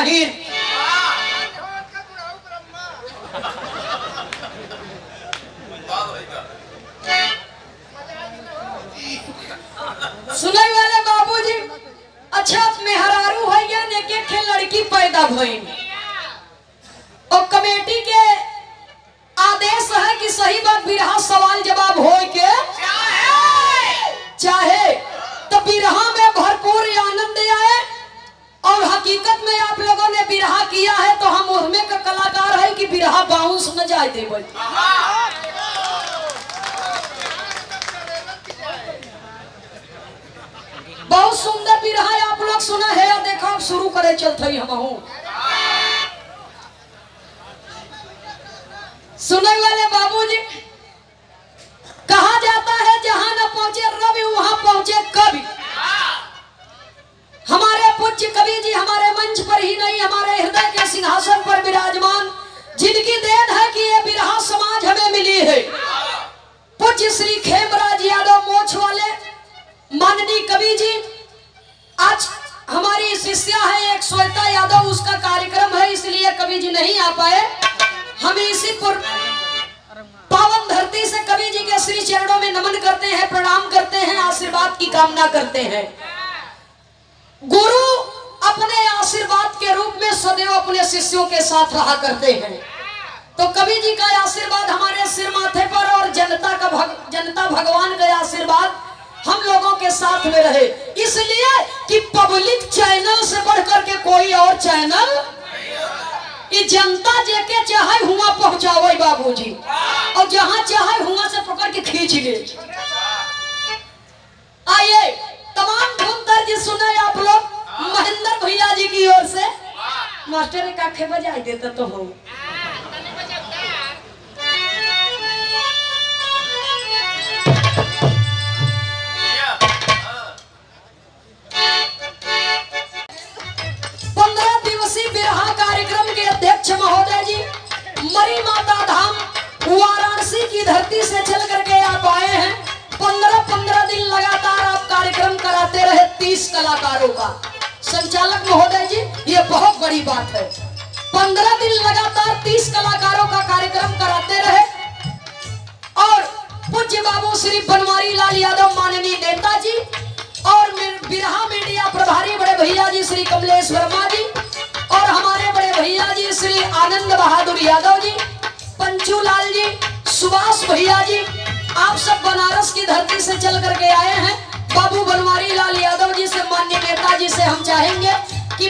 गहीर। सुनने वाले बाबूजी, अच्छा मेहरारू है ने के लड़की पैदा भई और कमेटी के आदेश है कि सही बात बिरहा सवाल जवाब हो के चाहे तो बिरहा में भरपूर आनंद आए। और हकीकत में आप लोगों ने बिरहा किया है तो हम उसमें का कलाकार है कि बिरहा बाउंस न जाए दे। बहुत सुंदर बिरहा आप लोग सुना है या देखो, अब शुरू करे चलते ही हम हूँ। सुनने वाले बाबूजी, कहा जाता है जहां न पहुंचे रवि वहां पहुंचे कवि। हमारे पूज्य कवि जी हमारे मंच पर ही नहीं, हमारे हृदय के सिंहासन पर विराजमान, जिनकी देन है कि ये बिरहा समाज हमें मिली है। पूज्य श्री खेमराज यादव मोछ वाले माननीय कवि जी, आज हमारी शिष्या है एक श्वेता यादव, उसका कार्यक्रम है इसलिए कवि जी नहीं आ पाए। हम इसी पावन धरती से कवि जी के श्री चरणों में नमन करते हैं, प्रणाम करते हैं, आशीर्वाद की कामना करते हैं। गुरु अपने आशीर्वाद के रूप में सदैव अपने शिष्यों के साथ रहा करते हैं। तो कवि जी का आशीर्वाद हमारे सिर माथे पर और जनता भगवान का आशीर्वाद हम लोगों के साथ में रहे, इसलिए कि पब्लिक चैनल से बढ़कर के कोई और चैनल ये जनता जेके चाहे हुआ पहुंचावे बाबूजी, और जहां चाहे हुआ से पकड़ के खींच ले। आइए तमाम धुन दर्ज सुने आप लोग महेंद्र भैया जी की ओर से। मास्टर एक आंखें बजाई देता तो हो। बिरहा कार्यक्रम के अध्यक्ष महोदय जी मरी माता धाम वाराणसी की धरती से चल करके आप आए हैं। 15 दिन लगातार आप कार्यक्रम कराते रहे 30 कलाकारों का। संचालक महोदय जी ये बहुत बड़ी बात है, 15 दिन लगातार 30 कलाकारों का कार्यक्रम कराते रहे। और पूज्य बाबू श्री बनवारी लाल यादव माननीय नेता जी और बिरहा मीडिया प्रभारी बड़े भैया जी श्री कमलेश वर्मा जी और हमारे बड़े भैया जी श्री आनंद बहादुर यादव जी, पंचू लाल जी, सुभाष भैया जी, आप सब बनारस की धरती से चल करके आए हैं। बाबू बनवारी लाल यादव जी से माननीय नेता जी से हम चाहेंगे कि